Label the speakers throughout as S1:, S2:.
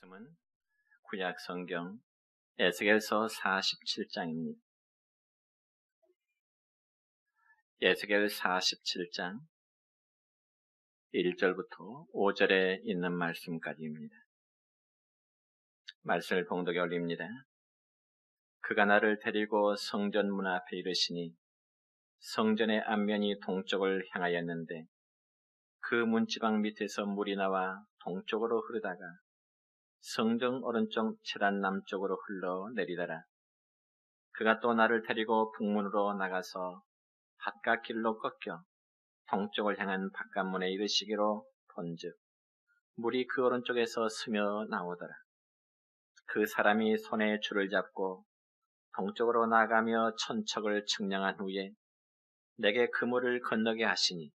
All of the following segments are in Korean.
S1: 말씀은 구약 성경 에스겔서 47장입니다. 에스겔 47장 1절부터 5절에 있는 말씀까지입니다. 말씀을 봉독에 올립니다. 그가 나를 데리고 성전 문 앞에 이르시니 성전의 앞면이 동쪽을 향하였는데 그 문지방 밑에서 물이 나와 동쪽으로 흐르다가 성전 오른쪽 제단 남쪽으로 흘러내리더라. 그가 또 나를 데리고 북문으로 나가서 바깥길로 꺾여 동쪽을 향한 바깥문에 이르시기로 본즉 물이 그 오른쪽에서 스며 나오더라. 그 사람이 손에 줄을 잡고 동쪽으로 나가며 천척을 측량한 후에 내게 그 물을 건너게 하시니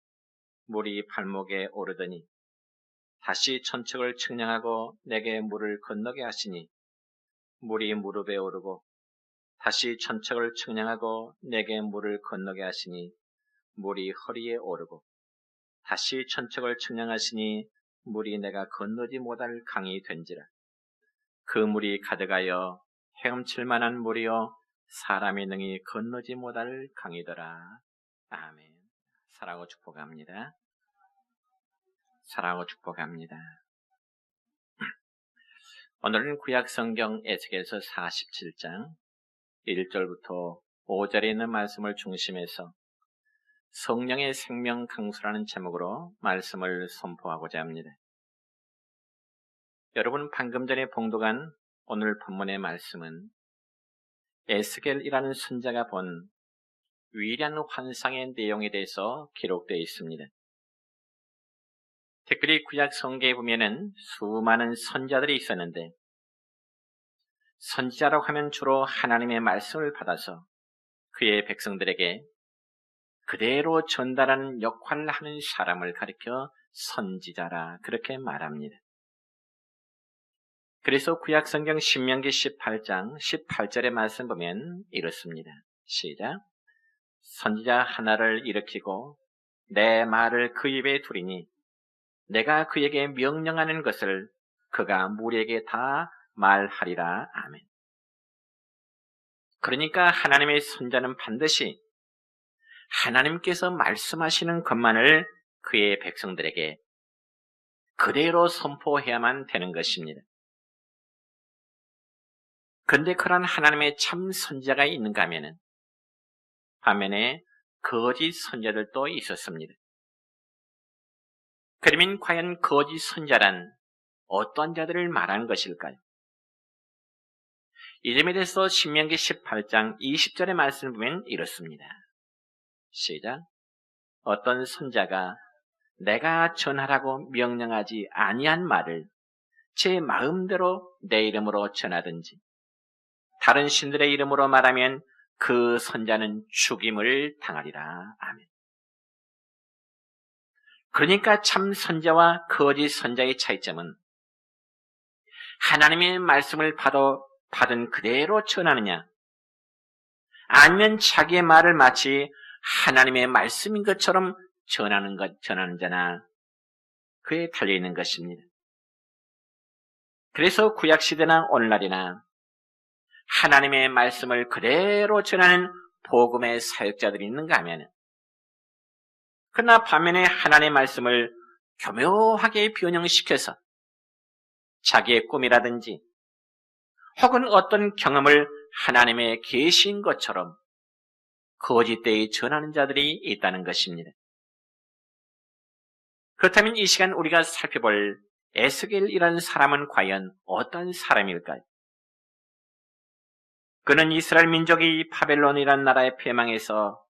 S1: 물이 발목에 오르더니 다시 천척을 측량하고 내게 물을 건너게 하시니 물이 무릎에 오르고 다시 천척을 측량하고 내게 물을 건너게 하시니 물이 허리에 오르고 다시 천척을 측량하시니 물이 내가 건너지 못할 강이 된지라. 그 물이 가득하여 헤엄칠 만한 물이요 사람이 능히 건너지 못할 강이더라. 아멘. 사랑하고 축복합니다. 사랑하고 축복합니다. 오늘은 구약 성경 에스겔서 47장 1절부터 5절에 있는 말씀을 중심해서 성령의 생명 강수라는 제목으로 말씀을 선포하고자 합니다. 여러분, 방금 전에 봉독한 오늘 본문의 말씀은 에스겔이라는 선지자가 본 위대한 환상의 내용에 대해서 기록되어 있습니다. 특별히 구약 성경에 보면은 수많은 선지자들이 있었는데 선지자라고 하면 주로 하나님의 말씀을 받아서 그의 백성들에게 그대로 전달하는 역할을 하는 사람을 가리켜 선지자라 그렇게 말합니다. 그래서 구약 성경 신명기 18장 18절의 말씀 보면 이렇습니다. 시작. 선지자 하나를 일으키고 내 말을 그 입에 두리니 내가 그에게 명령하는 것을 그가 무리에게 다 말하리라. 아멘. 그러니까 하나님의 선지자는 반드시 하나님께서 말씀하시는 것만을 그의 백성들에게 그대로 선포해야만 되는 것입니다. 그런데 그런 하나님의 참 선지자가 있는가 하면은 반면에 거짓 선지자들도 있었습니다. 그러면 과연 거짓 선지자란 어떤 자들을 말하는 것일까요? 이 점에 대해서 신명기 18장 20절의 말씀을 보면 이렇습니다. 시작. 어떤 선지자가 내가 전하라고 명령하지 아니한 말을 제 마음대로 내 이름으로 전하든지 다른 신들의 이름으로 말하면 그 선지자는 죽임을 당하리라. 아멘. 그러니까 참 선지자와 거짓 선지자의 차이점은 하나님의 말씀을 받은 그대로 전하느냐 아니면 자기의 말을 마치 하나님의 말씀인 것처럼 전하는 자나 그에 달려있는 것입니다. 그래서 구약시대나 오늘날이나 하나님의 말씀을 그대로 전하는 복음의 사역자들이 있는가 하면 그러나 반면에 하나님의 말씀을 교묘하게 변형시켜서 자기의 꿈이라든지 혹은 어떤 경험을 하나님의 계시인 것처럼 거짓되이 전하는 자들이 있다는 것입니다. 그렇다면 이 시간 우리가 살펴볼 에스겔이라는 사람은 과연 어떤 사람일까요? 그는 이스라엘 민족이 바벨론이라는 나라에 패망해서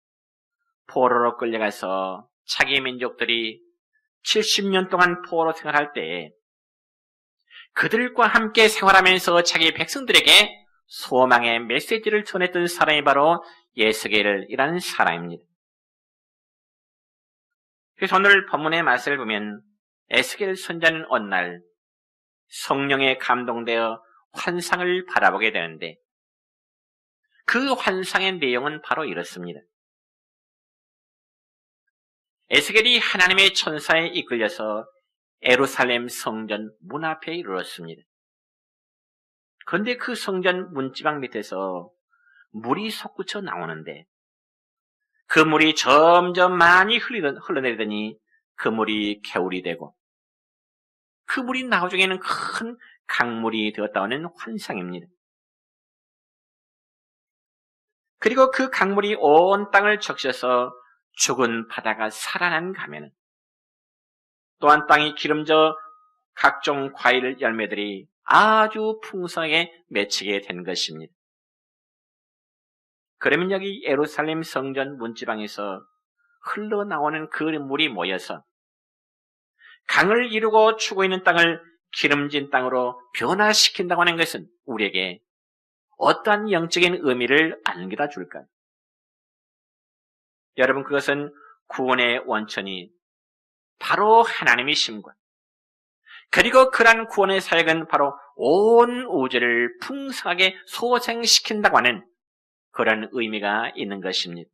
S1: 포로로 끌려가서 자기 민족들이 70년 동안 포로 생활할 때에 그들과 함께 생활하면서 자기 백성들에게 소망의 메시지를 전했던 사람이 바로 에스겔이라는 사람입니다. 그래서 오늘 본문의 말씀을 보면 에스겔 선지자는 어느 날 성령에 감동되어 환상을 바라보게 되는데 그 환상의 내용은 바로 이렇습니다. 에스겔이 하나님의 천사에 이끌려서 예루살렘 성전 문 앞에 이르렀습니다. 그런데 그 성전 문지방 밑에서 물이 솟구쳐 나오는데 그 물이 점점 많이 흘러내리더니 그 물이 개울이 되고 그 물이 나중에는 큰 강물이 되었다는 환상입니다. 그리고 그 강물이 온 땅을 적셔서 죽은 바다가 살아난가 하면 또한 땅이 기름져 각종 과일 열매들이 아주 풍성하게 맺히게 된 것입니다. 그러면 여기 예루살렘 성전 문지방에서 흘러나오는 그 물이 모여서 강을 이루고 추고 있는 땅을 기름진 땅으로 변화시킨다고 하는 것은 우리에게 어떠한 영적인 의미를 안겨다 줄까요? 여러분, 그것은 구원의 원천이 바로 하나님이심과 그리고 그러한 구원의 사역은 바로 온 우주를 풍성하게 소생시킨다고 하는 그런 의미가 있는 것입니다.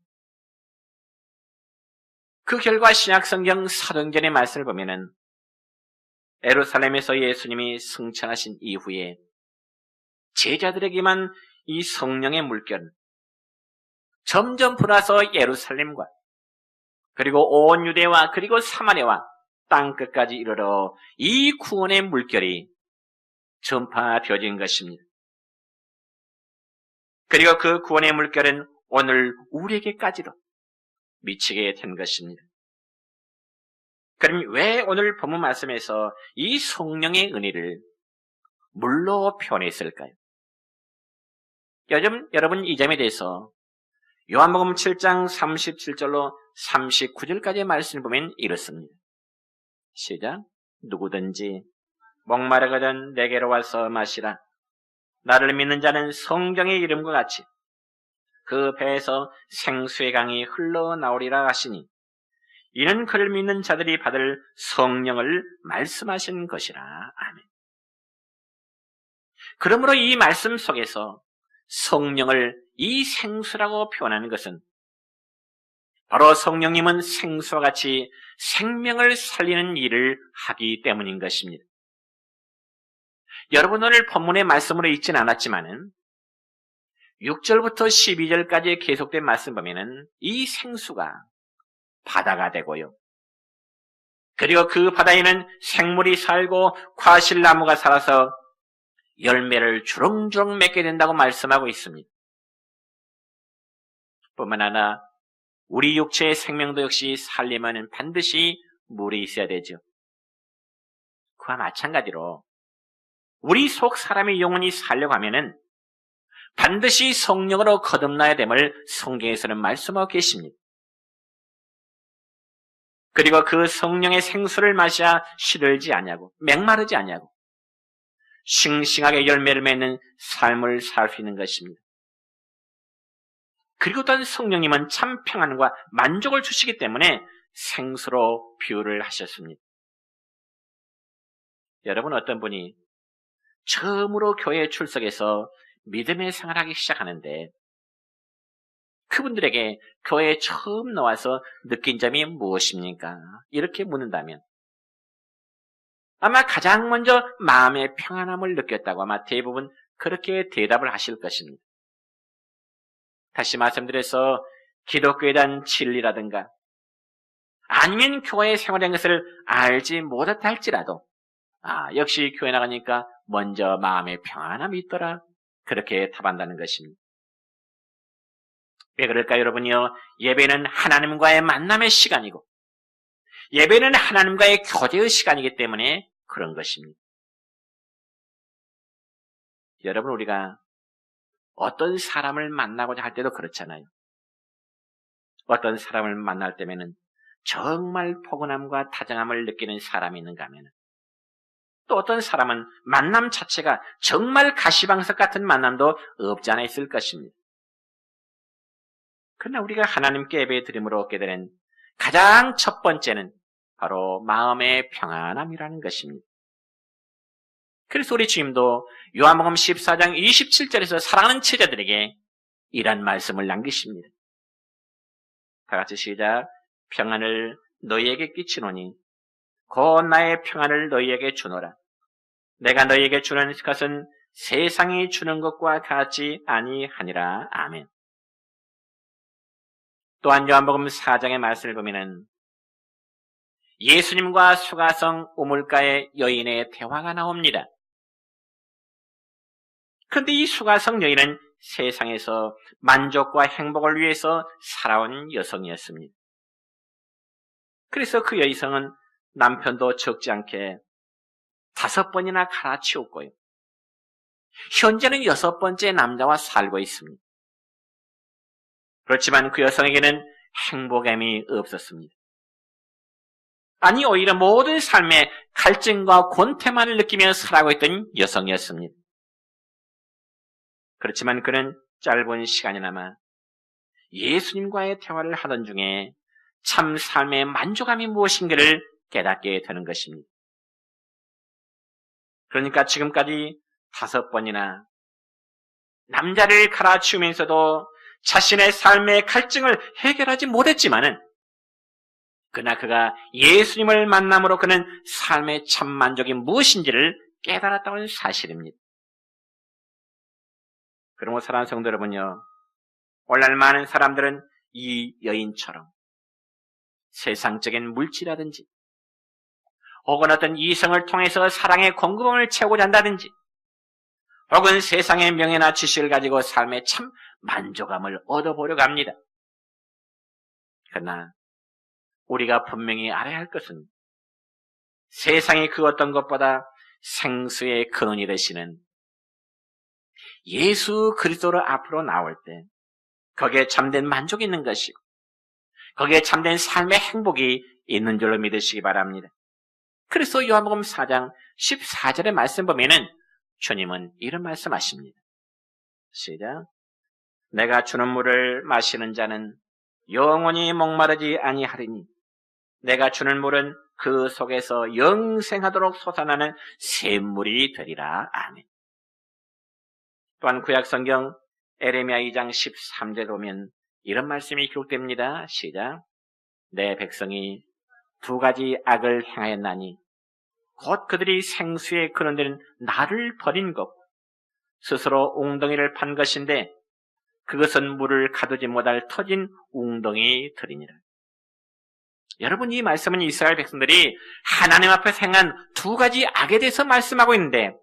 S1: 그 결과 신약성경 사도행전의 말씀을 보면은 예루살렘에서 예수님이 승천하신 이후에 제자들에게만 이 성령의 물결은 점점 불어서 예루살렘과 그리고 온 유대와 그리고 사마리아와 땅끝까지 이르러 이 구원의 물결이 전파되어진 것입니다. 그리고 그 구원의 물결은 오늘 우리에게까지도 미치게 된 것입니다. 그럼 왜 오늘 본문 말씀에서 이 성령의 은혜를 물로 표현했을까요? 요즘 여러분 이 점에 대해서 요한복음 7장 37절로 39절까지의 말씀을 보면 이렇습니다. 시작. 누구든지 목마르거든 내게로 와서 마시라. 나를 믿는 자는 성경의 이름과 같이 그 배에서 생수의 강이 흘러나오리라 하시니 이는 그를 믿는 자들이 받을 성령을 말씀하신 것이라. 아멘. 그러므로 이 말씀 속에서 성령을 이 생수라고 표현하는 것은 바로 성령님은 생수와 같이 생명을 살리는 일을 하기 때문인 것입니다. 여러분 오늘 본문의 말씀으로 읽진 않았지만은 6절부터 12절까지 계속된 말씀 보면은 이 생수가 바다가 되고요. 그리고 그 바다에는 생물이 살고 과실나무가 살아서 열매를 주렁주렁 맺게 된다고 말씀하고 있습니다. 뿐만 아니라 우리 육체의 생명도 역시 살려면 반드시 물이 있어야 되죠. 그와 마찬가지로 우리 속 사람의 영혼이 살려고 하면은 반드시 성령으로 거듭나야 됨을 성경에서는 말씀하고 계십니다. 그리고 그 성령의 생수를 마셔야 시들지 않냐고, 맹마르지 않냐고, 싱싱하게 열매를 맺는 삶을 살 수 있는 것입니다. 그리고 또한 성령님은 참 평안과 만족을 주시기 때문에 생수로 비유를 하셨습니다. 여러분 어떤 분이 처음으로 교회에 출석해서 믿음의 생활을 하기 시작하는데 그분들에게 교회에 처음 나와서 느낀 점이 무엇입니까? 이렇게 묻는다면 아마 가장 먼저 마음의 평안함을 느꼈다고 아마 대부분 그렇게 대답을 하실 것입니다. 다시 말씀드려서 기독교에 대한 진리라든가 아니면 교회 생활인 것을 알지 못했다 할지라도 역시 교회 나가니까 먼저 마음의 평안함이 있더라. 그렇게 답한다는 것입니다. 왜 그럴까요, 여러분이요? 예배는 하나님과의 만남의 시간이고 예배는 하나님과의 교제의 시간이기 때문에 그런 것입니다. 여러분 우리가 어떤 사람을 만나고자 할 때도 그렇잖아요. 어떤 사람을 만날 때면은 정말 포근함과 다정함을 느끼는 사람이 있는가 하면 또 어떤 사람은 만남 자체가 정말 가시방석 같은 만남도 없지 않아 있을 것입니다. 그러나 우리가 하나님께 예배 드림으로 얻게 되는 가장 첫 번째는 바로 마음의 평안함이라는 것입니다. 그래서 우리 주님도 요한복음 14장 27절에서 사랑하는 제자들에게 이런 말씀을 남기십니다. 다 같이 시작. 평안을 너희에게 끼치노니 곧 나의 평안을 너희에게 주노라. 내가 너희에게 주는 것은 세상이 주는 것과 같지 아니하니라. 아멘. 또한 요한복음 4장의 말씀을 보면은 예수님과 수가성 우물가의 여인의 대화가 나옵니다. 그런데 이 수가성 여인은 세상에서 만족과 행복을 위해서 살아온 여성이었습니다. 그래서 그 여성은 남편도 적지 않게 5번이나 갈아치웠고요. 현재는 6번째 남자와 살고 있습니다. 그렇지만 그 여성에게는 행복감이 없었습니다. 아니, 오히려 모든 삶의 갈증과 곤태만을 느끼며 살아가고 있던 여성이었습니다. 그렇지만 그는 짧은 시간이나마 예수님과의 대화를 하던 중에 참 삶의 만족감이 무엇인가를 깨닫게 되는 것입니다. 그러니까 지금까지 5번이나 남자를 갈아치우면서도 자신의 삶의 갈증을 해결하지 못했지만은 그러나 그가 예수님을 만남으로 그는 삶의 참 만족이 무엇인지를 깨달았다는 사실입니다. 그러므로 사랑하는 성도 여러분요, 오늘날 많은 사람들은 이 여인처럼 세상적인 물질이라든지 혹은 어떤 이성을 통해서 사랑의 공급원을 채우고자 한다든지 혹은 세상의 명예나 지식을 가지고 삶의 참 만족감을 얻어보려고 합니다. 그러나 우리가 분명히 알아야 할 것은 세상이 그 어떤 것보다 생수의 근원이 되시는 예수 그리스도로 앞으로 나올 때 거기에 참된 만족이 있는 것이고 거기에 참된 삶의 행복이 있는 줄로 믿으시기 바랍니다. 그래서 요한복음 4장 14절의 말씀 보면은 주님은 이런 말씀하십니다. 시작. 내가 주는 물을 마시는 자는 영원히 목마르지 아니하리니 내가 주는 물은 그 속에서 영생하도록 솟아나는 샘물이 되리라. 아멘. 또한 구약성경 에레미야 2장 13절에 보면 이런 말씀이 기록됩니다. 시작. 내 백성이 2가지 악을 행하였나니 곧 그들이 생수의 근원되는 나를 버린 것 스스로 웅덩이를 판 것인데 그것은 물을 가두지 못할 터진 웅덩이들이니라. 여러분, 이 말씀은 이스라엘 백성들이 하나님 앞에서 행한 2가지 악에 대해서 말씀하고 있는데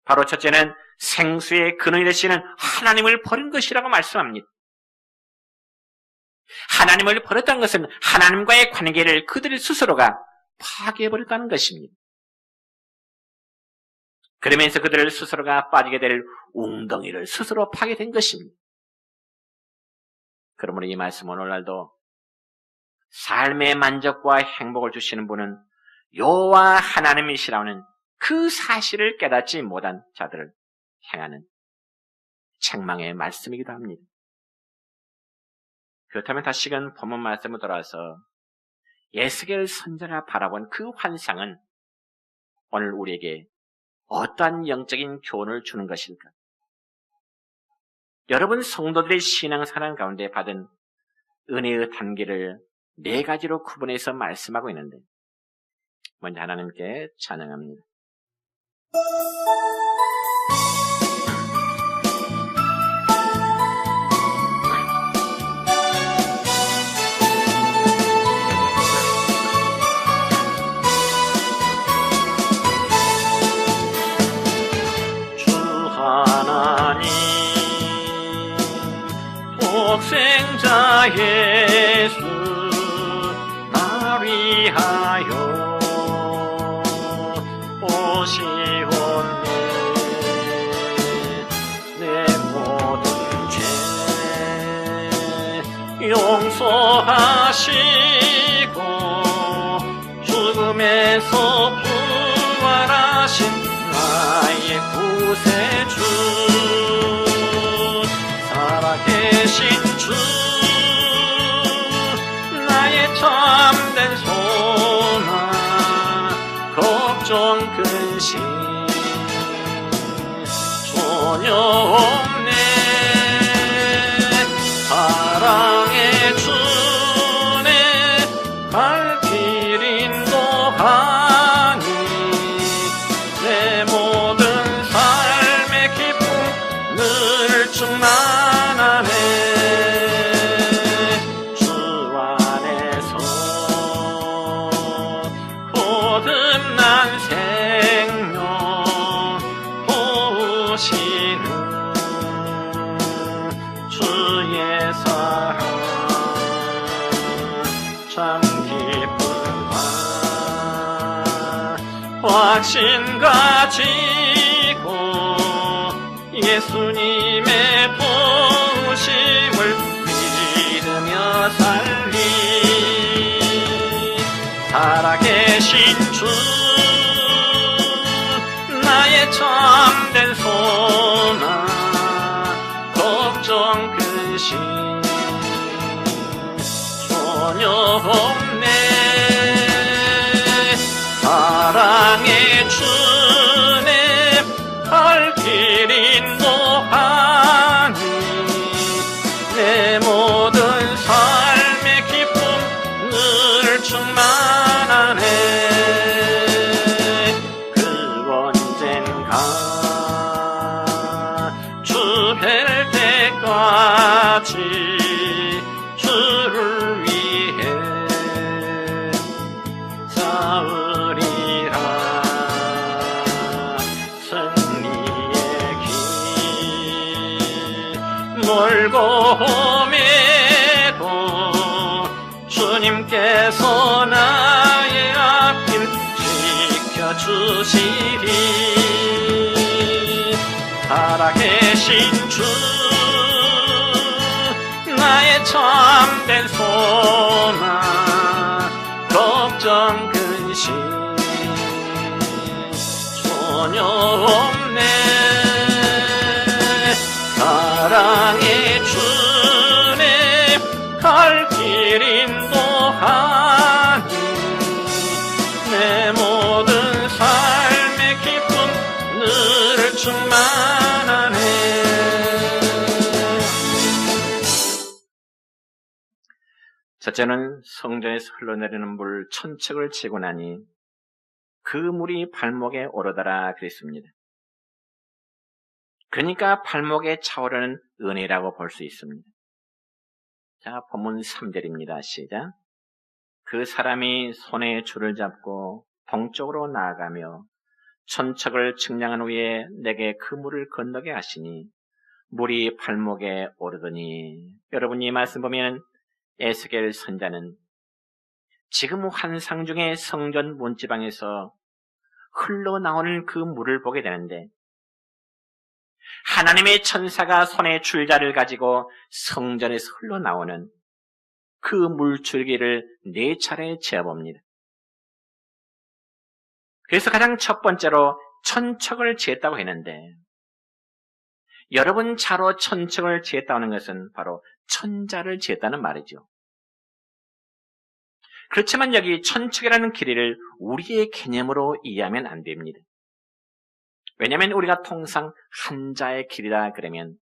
S1: 바로 첫째는 생수의 근원이 되시는 하나님을 버린 것이라고 말씀합니다. 하나님을 버렸다는 것은 하나님과의 관계를 그들 스스로가 파괴해버렸다는 것입니다. 그러면서 그들 스스로가 빠지게 될 웅덩이를 스스로 파게 된 것입니다. 그러므로 이 말씀은 오늘날도 삶의 만족과 행복을 주시는 분은 여호와 하나님이시라는 그 사실을 깨닫지 못한 자들을 향하는 책망의 말씀이기도 합니다. 그렇다면 다시금 본문 말씀으로 돌아와서 에스겔 선지자가 바라본 그 환상은 오늘 우리에게 어떠한 영적인 교훈을 주는 것일까? 여러분 성도들의 신앙생활 가운데 받은 은혜의 단계를 4가지로 구분해서 말씀하고 있는데 먼저 하나님께 찬양합니다. 독생자 예수 날 위하여 오시온네 내 모든 죄 용서하시고 죽음에서 부활하신 나의 구세주 살아계신 주 나의 참된 소망 걱정 근심 전혀 없네 사랑의 주네 갈 길 인도하니 내 모든 삶의 길 확신 가지고 예수님의 도우심을 믿으며 살리. 살아계신 주 나의 참된 소망 걱정 근심 전혀 없네. 사랑의 주님 갈 길 인도하니 내 모든 삶의 기쁨 늘 충만하네. 그 언젠가 주 뵐 때까지 주를 위해 싸우리라. 승리의 길 멀고 험해도 주님께서 나의 앞길 지켜주시리. 살아계신 주 나의 참된 소망 걱정 근심 전혀 없네. 사랑의 주님 갈 길 인도하니 내 모든 삶의 기쁨 늘 충만하네. 첫째는 성전에서 흘러내리는 물 천척을 치고 나니 그 물이 발목에 오르더라 그랬습니다. 그러니까 발목에 차오르는 은혜라고 볼 수 있습니다. 자, 본문 3절입니다. 시작. 그 사람이 손에 줄을 잡고 동쪽으로 나아가며 천척을 측량한 후에 내게 그 물을 건너게 하시니 물이 발목에 오르더니. 여러분, 이 말씀 보면 에스겔 선자는 지금 환상 중에 성전 문지방에서 흘러나오는 그 물을 보게 되는데, 하나님의 천사가 손에 줄자를 가지고 성전에서 흘러나오는 그 물줄기를 4차례 재어봅니다. 그래서 가장 첫 번째로 천척을 재었다고 했는데, 여러분 차로 천척을 재었다는 것은 바로 천자를 재었다는 말이죠. 그렇지만 여기 천척이라는 길이를 우리의 개념으로 이해하면 안 됩니다. 왜냐하면 우리가 통상 한자의 길이다 그러면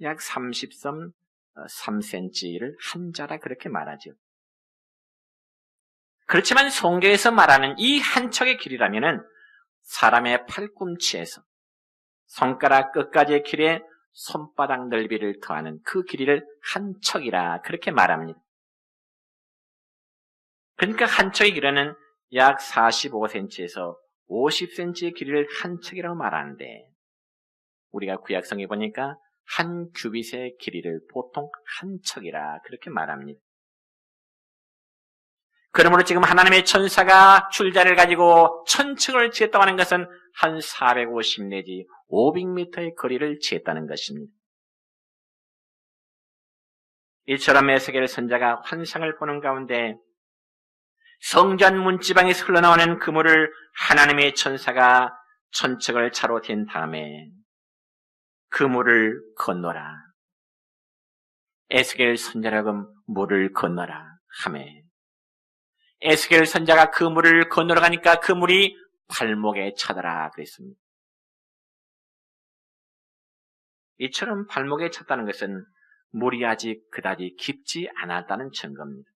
S1: 약 33cm를 한자라 그렇게 말하죠. 그렇지만 성경에서 말하는 이 한 척의 길이라면은 사람의 팔꿈치에서 손가락 끝까지의 길에 손바닥 넓이를 더하는 그 길이를 한 척이라 그렇게 말합니다. 그러니까 한 척의 길이는 약 45cm에서 50cm의 길이를 한 척이라고 말하는데, 우리가 구약성에 보니까 한 규빗의 길이를 보통 한 척이라 그렇게 말합니다. 그러므로 지금 하나님의 천사가 줄자를 가지고 천척을 지었다고 하는 것은 한 450 내지 500m의 거리를 지었다는 것입니다. 이처럼 에스겔 선자가 환상을 보는 가운데 성전 문지방에서 흘러나오는 그 물을 하나님의 천사가 천척을 차로 댄 다음에 그 물을 건너라. 에스겔 선자라고 물을 건너라 하매 에스겔 선자가 그 물을 건너러 가니까 그 물이 발목에 차더라 그랬습니다. 이처럼 발목에 찼다는 것은 물이 아직 그다지 깊지 않았다는 증거입니다.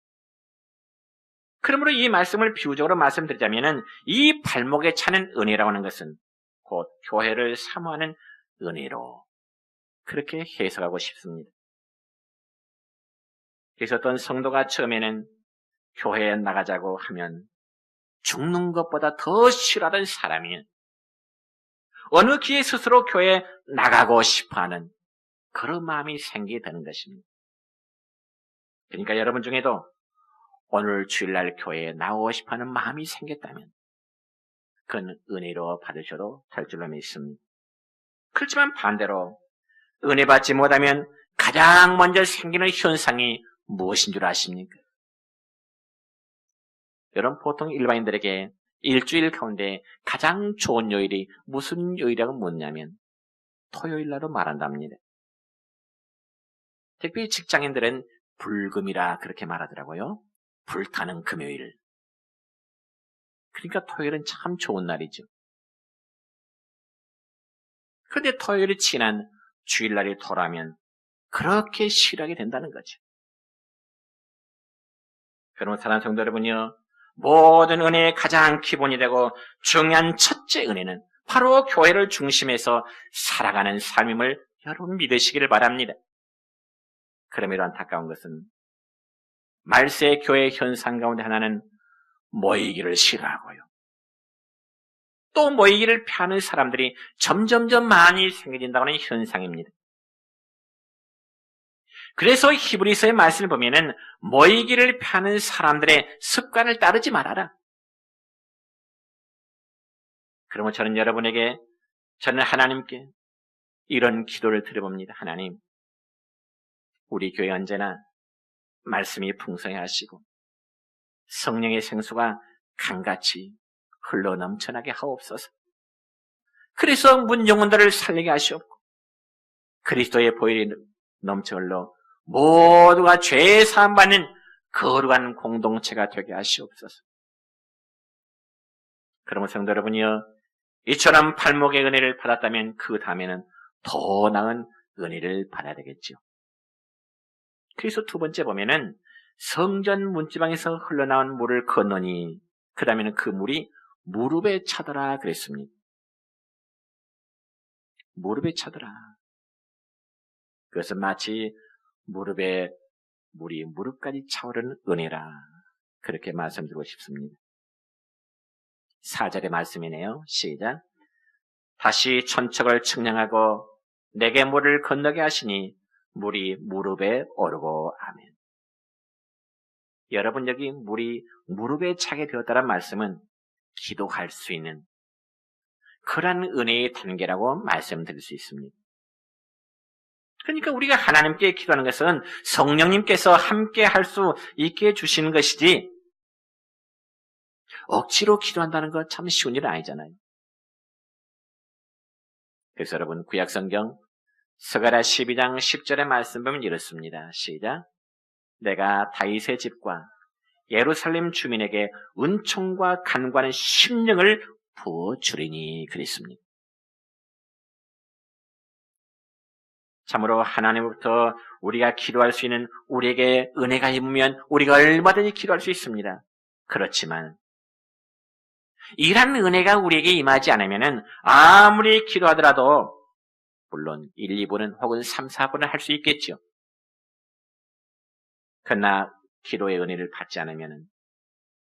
S1: 그러므로 이 말씀을 비유적으로 말씀드리자면 이 발목에 차는 은혜라고 하는 것은 곧 교회를 사모하는 은혜로 그렇게 해석하고 싶습니다. 그래서 어떤 성도가 처음에는 교회에 나가자고 하면 죽는 것보다 더 싫어하던 사람이 어느 기회 스스로 교회에 나가고 싶어하는 그런 마음이 생기게 되는 것입니다. 그러니까 여러분 중에도 오늘 주일날 교회에 나오고 싶어하는 마음이 생겼다면 그건 은혜로 받으셔도 될 줄로 믿습니다. 그렇지만 반대로 은혜 받지 못하면 가장 먼저 생기는 현상이 무엇인 줄 아십니까? 여러분, 보통 일반인들에게 일주일 가운데 가장 좋은 요일이 무슨 요일이라고 묻냐면 토요일날로 말한답니다. 특히 직장인들은 불금이라 그렇게 말하더라고요. 불타는 금요일. 그러니까 토요일은 참 좋은 날이죠. 그런데 토요일이 지난 주일날이 돌아오면 그렇게 싫어하게 된다는 거죠. 여러분, 사랑하는 성도 여러분이요, 모든 은혜의 가장 기본이 되고 중요한 첫째 은혜는 바로 교회를 중심해서 살아가는 삶임을 여러분 믿으시기를 바랍니다. 그럼에도 안타까운 것은 말세 교회 현상 가운데 하나는 모이기를 싫어하고요. 또 모이기를 피하는 사람들이 점점점 많이 생겨진다고 하는 현상입니다. 그래서 히브리서의 말씀을 보면은 모이기를 피하는 사람들의 습관을 따르지 말아라. 그러면 저는 하나님께 이런 기도를 드려봅니다. 하나님, 우리 교회 언제나 말씀이 풍성해 하시고 성령의 생수가 강같이 흘러 넘쳐나게 하옵소서. 그래서 문 영혼들을 살리게 하시옵고 그리스도의 보혈이 넘쳐 흘러 모두가 죄 사함 받는 거룩한 공동체가 되게 하시옵소서. 그러면 성도 여러분이여, 이처럼 팔목의 은혜를 받았다면 그 다음에는 더 나은 은혜를 받아야 되겠죠. 그래서 두 번째 보면은 성전 문지방에서 흘러나온 물을 건너니 그 다음에는 그 물이 무릎에 차더라 그랬습니다. 무릎에 차더라. 그것은 마치 무릎에 물이 무릎까지 차오르는 은혜라, 그렇게 말씀드리고 싶습니다. 4절의 말씀이네요. 시작. 다시 천척을 측량하고 내게 물을 건너게 하시니 물이 무릎에 오르고 아멘. 여러분, 여기 물이 무릎에 차게 되었다는 말씀은 기도할 수 있는 그러한 은혜의 단계라고 말씀드릴 수 있습니다. 그러니까 우리가 하나님께 기도하는 것은 성령님께서 함께 할 수 있게 해주시는 것이지 억지로 기도한다는 건 참 쉬운 일은 아니잖아요. 그래서 여러분, 구약성경 스가랴 12장 10절의 말씀 보면 이렇습니다. 시작. 내가 다윗의 집과 예루살렘 주민에게 은총과 간구하는 심령을 부어주리니 그랬습니다. 참으로 하나님으로부터 우리가 기도할 수 있는 우리에게 은혜가 임하면 우리가 얼마든지 기도할 수 있습니다. 그렇지만 이런 은혜가 우리에게 임하지 않으면 아무리 기도하더라도 물론 1, 2분은 혹은 3, 4분은 할 수 있겠죠. 그러나 기도의 은혜를 받지 않으면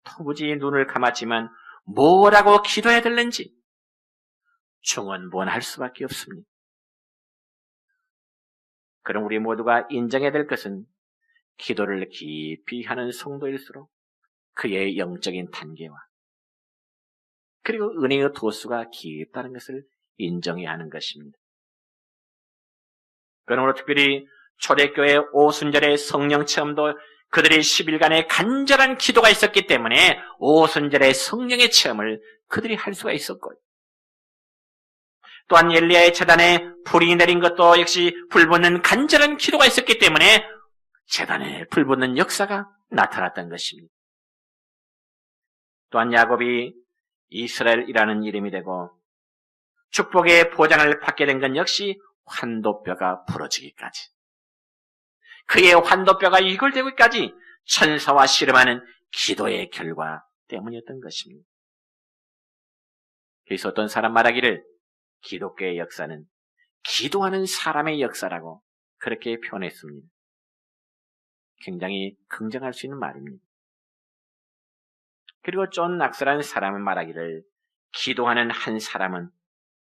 S1: 도무지 눈을 감았지만 뭐라고 기도해야 될는지 중언부언할 수밖에 없습니다. 그럼 우리 모두가 인정해야 될 것은 기도를 깊이 하는 성도일수록 그의 영적인 단계와 그리고 은혜의 도수가 깊다는 것을 인정해야 하는 것입니다. 그러므로 특별히 초대교회 오순절의 성령 체험도 그들의 10일간의 간절한 기도가 있었기 때문에 오순절의 성령의 체험을 그들이 할 수가 있었고요. 또한 엘리야의 제단에 불이 내린 것도 역시 불붙는 간절한 기도가 있었기 때문에 제단에 불붙는 역사가 나타났던 것입니다. 또한 야곱이 이스라엘이라는 이름이 되고 축복의 보장을 받게 된 건 역시 환도뼈가 부러지기까지, 그의 환도뼈가 이글되기까지 천사와 씨름하는 기도의 결과 때문이었던 것입니다. 그래서 어떤 사람 말하기를 기독교의 역사는 기도하는 사람의 역사라고 그렇게 표현했습니다. 굉장히 긍정할 수 있는 말입니다. 그리고 존 낙스라는 사람은 말하기를 기도하는 한 사람은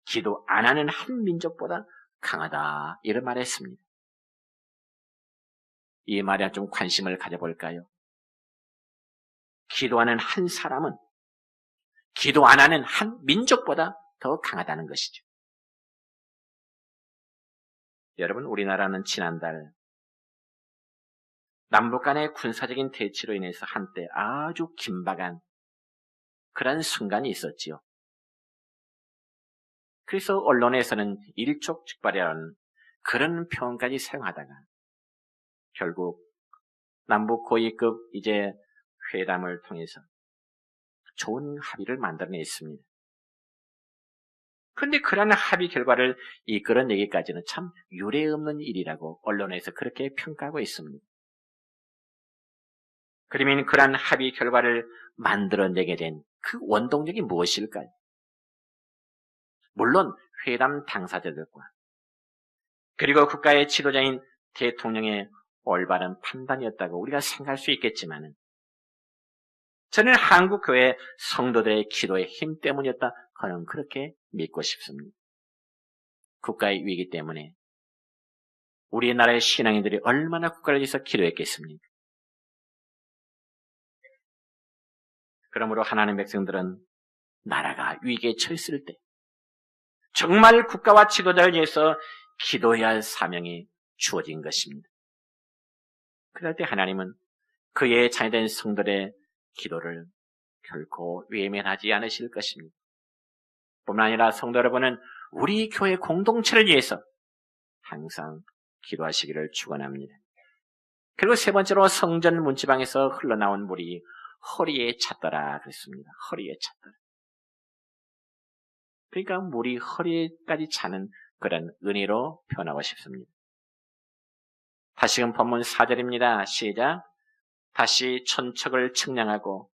S1: 기도 안 하는 한 민족보다 강하다, 이런 말을 했습니다. 이 말에 좀 관심을 가져볼까요? 기도하는 한 사람은 기도 안 하는 한 민족보다 더 강하다는 것이죠. 여러분, 우리나라는 지난달 남북 간의 군사적인 대치로 인해서 한때 아주 긴박한 그런 순간이 있었지요. 그래서 언론에서는 일촉즉발이라는 그런 표현까지 사용하다가 결국 남북 고위급 이제 회담을 통해서 좋은 합의를 만들어냈습니다. 그런데 그러한 합의 결과를 이끌어내기까지는 참 유례없는 일이라고 언론에서 그렇게 평가하고 있습니다. 그러면 그러한 합의 결과를 만들어내게 된 그 원동력이 무엇일까요? 물론 회담 당사자들과 그리고 국가의 지도자인 대통령의 올바른 판단이었다고 우리가 생각할 수 있겠지만 저는 한국교회 성도들의 기도의 힘 때문이었다. 저는 그렇게 믿고 싶습니다. 국가의 위기 때문에 우리나라의 신앙인들이 얼마나 국가를 위해서 기도했겠습니까? 그러므로 하나님의 백성들은 나라가 위기에 처했을 때 정말 국가와 지도자를 위해서 기도해야 할 사명이 주어진 것입니다. 그럴 때 하나님은 그의 자녀된 성도들의 기도를 결코 외면하지 않으실 것입니다. 뿐만 아니라 성도 여러분은 우리 교회 공동체를 위해서 항상 기도하시기를 축원합니다. 그리고 세 번째로 성전 문지방에서 흘러나온 물이 허리에 찼더라 그랬습니다. 허리에 찼더라. 그러니까 물이 허리까지 차는 그런 은혜로 표현하고 싶습니다. 다시금 본문 4절입니다. 시작. 다시 천척을 측량하고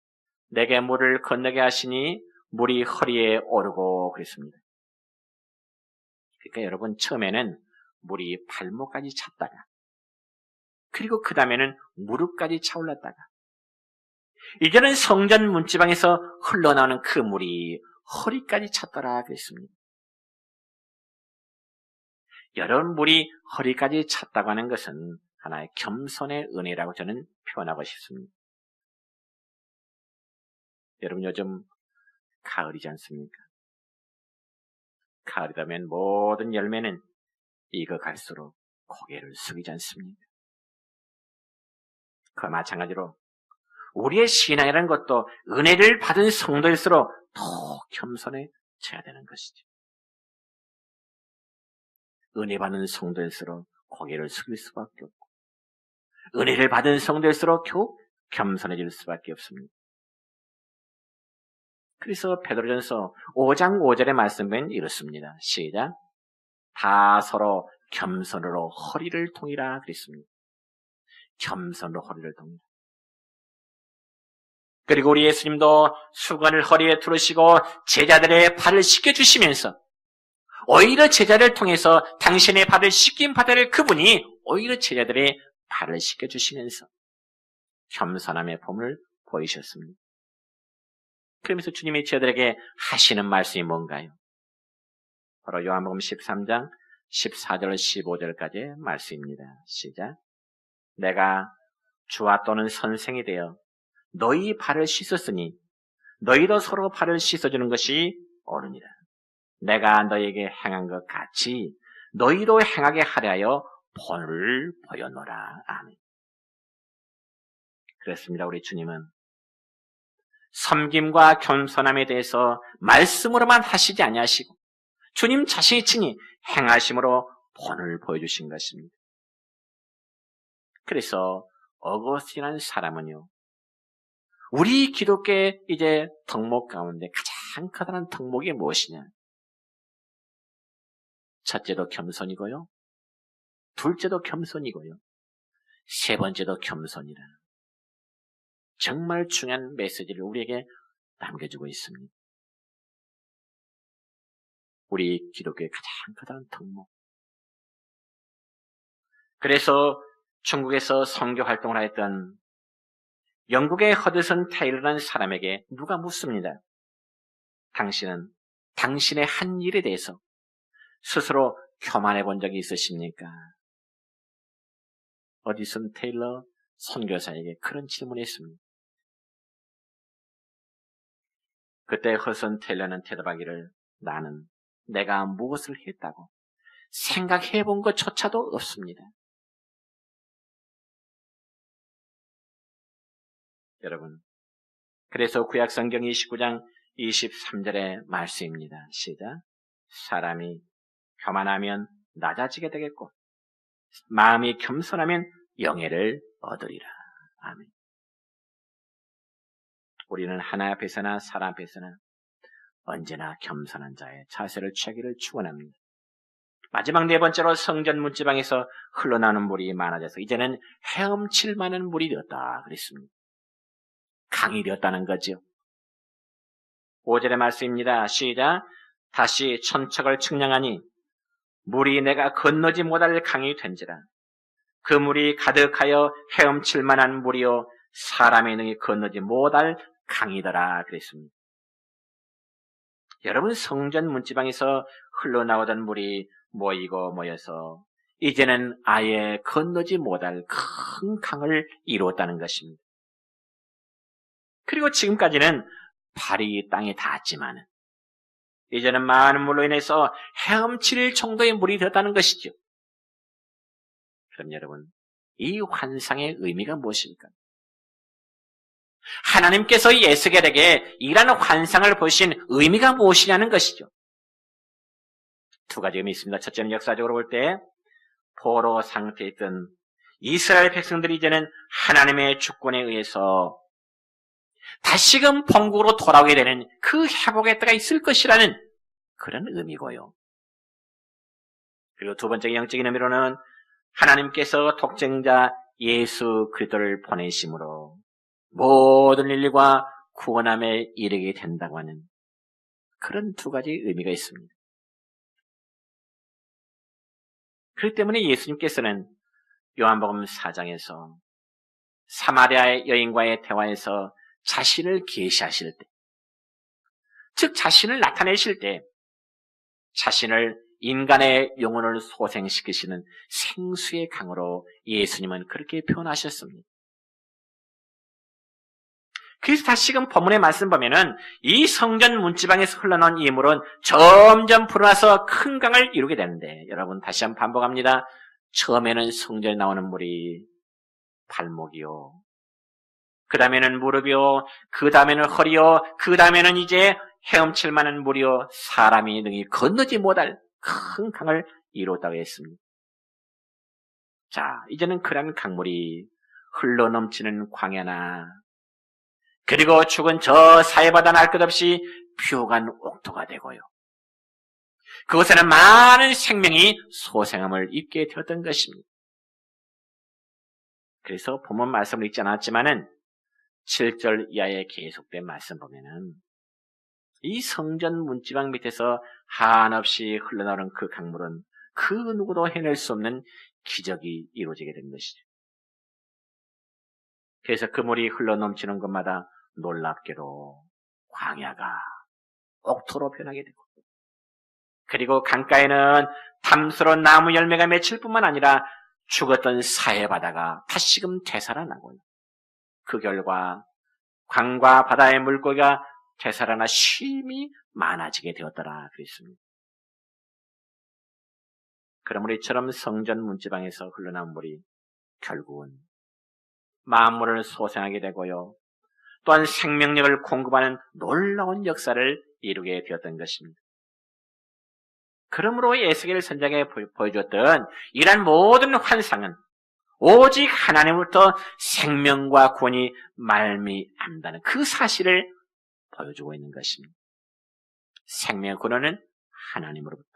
S1: 내게 물을 건너게 하시니 물이 허리에 오르고 그랬습니다. 그러니까 여러분 처음에는 물이 발목까지 찼다가 그리고 그 다음에는 무릎까지 차올랐다가 이제는 성전 문지방에서 흘러나오는 그 물이 허리까지 찼더라 그랬습니다. 여러분 물이 허리까지 찼다고 하는 것은 하나의 겸손의 은혜라고 저는 표현하고 싶습니다. 여러분 요즘 가을이지 않습니까? 가을이라면 모든 열매는 익어갈수록 고개를 숙이지 않습니까? 그와 마찬가지로 우리의 신앙이라는 것도 은혜를 받은 성도일수록 더 겸손해져야 되는 것이죠. 은혜 받는 성도일수록 고개를 숙일 수밖에 없고 은혜를 받은 성도일수록 겨우 겸손해질 수밖에 없습니다. 그래서 베드로전서 5장 5절의 말씀은 이렇습니다. 시작. 다 서로 겸손으로 허리를 동이라 그랬습니다. 겸손으로 허리를 동이라. 그리고 우리 예수님도 수건을 허리에 두르시고 제자들의 발을 씻겨주시면서 오히려 제자를 통해서 당신의 발을 씻긴 바다를 그분이 오히려 제자들의 발을 씻겨주시면서 겸손함의 폼을 보이셨습니다. 그러면서 주님이 제자들에게 하시는 말씀이 뭔가요? 바로 요한복음 13장 14절 15절까지의 말씀입니다. 시작. 내가 주와 또는 선생이 되어 너희 발을 씻었으니 너희도 서로 발을 씻어주는 것이 옳으니라. 내가 너희에게 행한 것 같이 너희도 행하게 하려 하여 본을 보여노라. 아멘. 그렇습니다. 우리 주님은 섬김과 겸손함에 대해서 말씀으로만 하시지 아니하시고 주님 자신이 친히 행하심으로 본을 보여주신 것입니다. 그래서 어거스틴이라는 사람은요, 우리 기독교의 이제 덕목 가운데 가장 커다란 덕목이 무엇이냐? 첫째도 겸손이고요, 둘째도 겸손이고요, 세 번째도 겸손이라. 정말 중요한 메시지를 우리에게 남겨주고 있습니다. 우리 기독교의 가장 커다란 덕목. 그래서 중국에서 선교 활동을 하였던 영국의 허드슨 테일러라는 사람에게 누가 묻습니다. 당신은 당신의 한 일에 대해서 스스로 교만해 본 적이 있으십니까? 허드슨 테일러 선교사에게 그런 질문을 했습니다. 그때 허선 텔러는 대답하기를 나는 내가 무엇을 했다고 생각해 본 것조차도 없습니다. 여러분, 그래서 구약성경 29장 23절의 말씀입니다. 시작. 사람이 교만하면 낮아지게 되겠고 마음이 겸손하면 영예를 얻으리라. 아멘. 우리는 하나님 앞에서나 사람 앞에서나 언제나 겸손한 자의 자세를 취하기를 축원합니다. 마지막 네 번째로 성전 문지방에서 흘러나오는 물이 많아져서 이제는 헤엄칠 만한 물이 되었다 그랬습니다. 강이 되었다는 거죠. 5절의 말씀입니다. 시작. 다시 천척을 측량하니 물이 내가 건너지 못할 강이 된지라. 그 물이 가득하여 헤엄칠 만한 물이요 사람의 능히 건너지 못할 강이더라 그랬습니다. 여러분, 성전 문지방에서 흘러나오던 물이 모여서 이제는 아예 건너지 못할 큰 강을 이루었다는 것입니다. 그리고 지금까지는 발이 땅에 닿았지만 이제는 많은 물로 인해서 헤엄칠 정도의 물이 되었다는 것이죠. 그럼 여러분, 이 환상의 의미가 무엇입니까? 하나님께서 에스겔에게 이러한 환상을 보신 의미가 무엇이냐는 것이죠. 두 가지 의미 있습니다. 첫째는 역사적으로 볼 때 포로 상태에 있던 이스라엘 백성들이 이제는 하나님의 주권에 의해서 다시금 본국으로 돌아오게 되는 그 회복의 때가 있을 것이라는 그런 의미고요. 그리고 두 번째 영적인 의미로는 하나님께서 독생자 예수 그리스도를 보내심으로 모든 인류가 구원함에 이르게 된다고 하는 그런 두 가지 의미가 있습니다. 그렇기 때문에 예수님께서는 요한복음 4장에서 사마리아의 여인과의 대화에서 자신을 계시하실 때, 즉 자신을 나타내실 때 자신을 인간의 영혼을 소생시키시는 생수의 강으로 예수님은 그렇게 표현하셨습니다. 그래서 다시금 본문의 말씀 보면은 이 성전 문지방에서 흘러나온 이 물은 점점 불어나서 큰 강을 이루게 되는데, 여러분 다시 한번 반복합니다. 처음에는 성전에 나오는 물이 발목이요, 그 다음에는 무릎이요, 그 다음에는 허리요, 그 다음에는 이제 헤엄칠 만한 물이요, 사람이 능히 건너지 못할 큰 강을 이루었다고 했습니다. 자, 이제는 그런 강물이 흘러넘치는 광야나 그리고 죽은 저 사해바다 날 것 없이 피어간 옥토가 되고요, 그곳에는 많은 생명이 소생함을 입게 되었던 것입니다. 그래서 본문 말씀을 읽지 않았지만은 7절 이하에 계속된 말씀 보면은 이 성전 문지방 밑에서 한없이 흘러나오는 그 강물은 그 누구도 해낼 수 없는 기적이 이루어지게 된 것이죠. 그래서 그 물이 흘러넘치는 곳마다 놀랍게도 광야가 옥토로 변하게 되고, 그리고 강가에는 담스러운 나무 열매가 맺힐 뿐만 아니라 죽었던 사해바다가 다시금 되살아나고요, 그 결과 강과 바다의 물고기가 되살아나 쉼이 많아지게 되었더라 그랬습니다. 그러므로 이처럼 성전 문지방에서 흘러나온 물이 결국은 만물을 소생하게 되고요, 또한 생명력을 공급하는 놀라운 역사를 이루게 되었던 것입니다. 그러므로 에스겔 선지자가 보여줬던 이러한 모든 환상은 오직 하나님으로부터 생명과 구원이 말미암다는 그 사실을 보여주고 있는 것입니다. 생명의 구원은 하나님으로부터.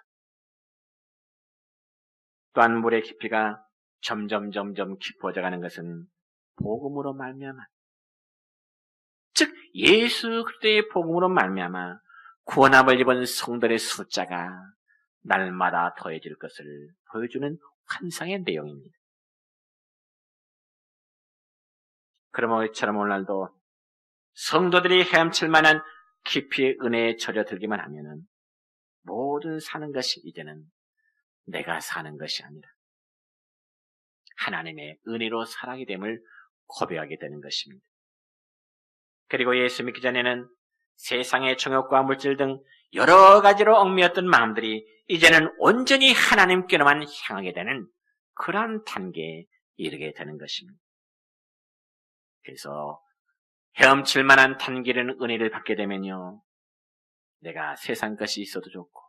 S1: 또한 물의 깊이가 점점 깊어져가는 것은 복음으로 말미암아, 즉 예수 그리스도의 복음으로 말미암아 구원함을 입은 성도의 숫자가 날마다 더해질 것을 보여주는 환상의 내용입니다. 그러므로 이처럼 오늘날도 성도들이 헤엄칠 만한 깊이의 은혜에 젖어들기만 하면은 모든 사는 것이 이제는 내가 사는 것이 아니라 하나님의 은혜로 살아가게 됨을 고백하게 되는 것입니다. 그리고 예수 믿기 전에는 세상의 정욕과 물질 등 여러 가지로 얽매였던 마음들이 이제는 온전히 하나님께로만 향하게 되는 그러한 단계에 이르게 되는 것입니다. 그래서 헤엄칠 만한 단계는 은혜를 받게 되면요, 내가 세상 것이 있어도 좋고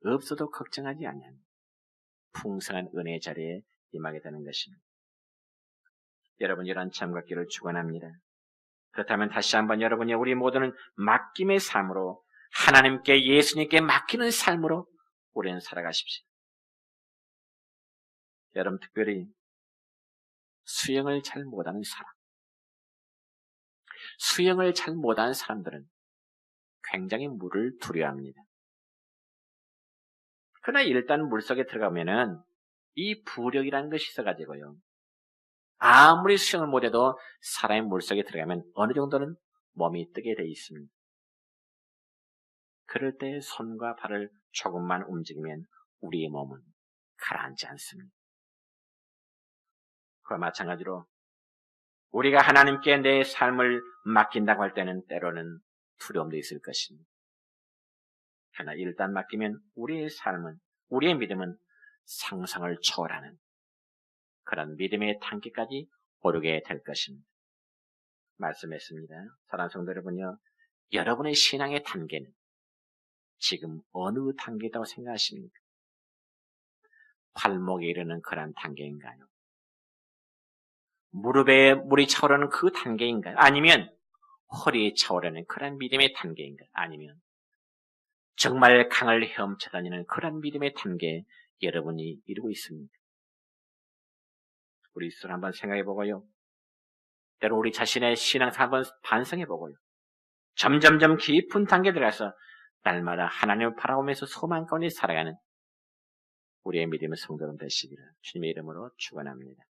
S1: 없어도 걱정하지 않는 풍성한 은혜의 자리에 임하게 되는 것입니다. 여러분, 이러한 참 갖기를 축원합니다. 그렇다면 다시 한번 여러분이 우리 모두는 맡김의 삶으로, 하나님께 예수님께 맡기는 삶으로 우리는 살아가십시오. 여러분, 특별히 수영을 잘 못하는 사람, 수영을 잘 못하는 사람들은 굉장히 물을 두려워합니다. 그러나 일단 물속에 들어가면은 이 부력이라는 것이 있어가지고요, 아무리 수영을 못해도 사람이 물속에 들어가면 어느 정도는 몸이 뜨게 돼 있습니다. 그럴 때 손과 발을 조금만 움직이면 우리의 몸은 가라앉지 않습니다. 그와 마찬가지로 우리가 하나님께 내 삶을 맡긴다고 할 때는 때로는 두려움도 있을 것입니다. 그러나 일단 맡기면 우리의 삶은, 우리의 믿음은 상상을 초월하는 그런 믿음의 단계까지 오르게 될 것입니다. 말씀했습니다. 사랑하는 성도 여러분요, 여러분의 신앙의 단계는 지금 어느 단계라고 생각하십니까? 발목에 이르는 그런 단계인가요? 무릎에 물이 차오르는 그 단계인가요? 아니면 허리에 차오르는 그런 믿음의 단계인가요? 아니면 정말 강을 헤엄쳐 다니는 그런 믿음의 단계에 여러분이 이루고 있습니까? 우리 스스로 한번 생각해보고요, 때로 우리 자신의 신앙을 한번 반성해보고요, 점점점 깊은 단계에 들어가서 날마다 하나님을 바라보면서 소망 가운데 살아가는 우리의 믿음의 성도는 되시기를 주님의 이름으로 축원합니다.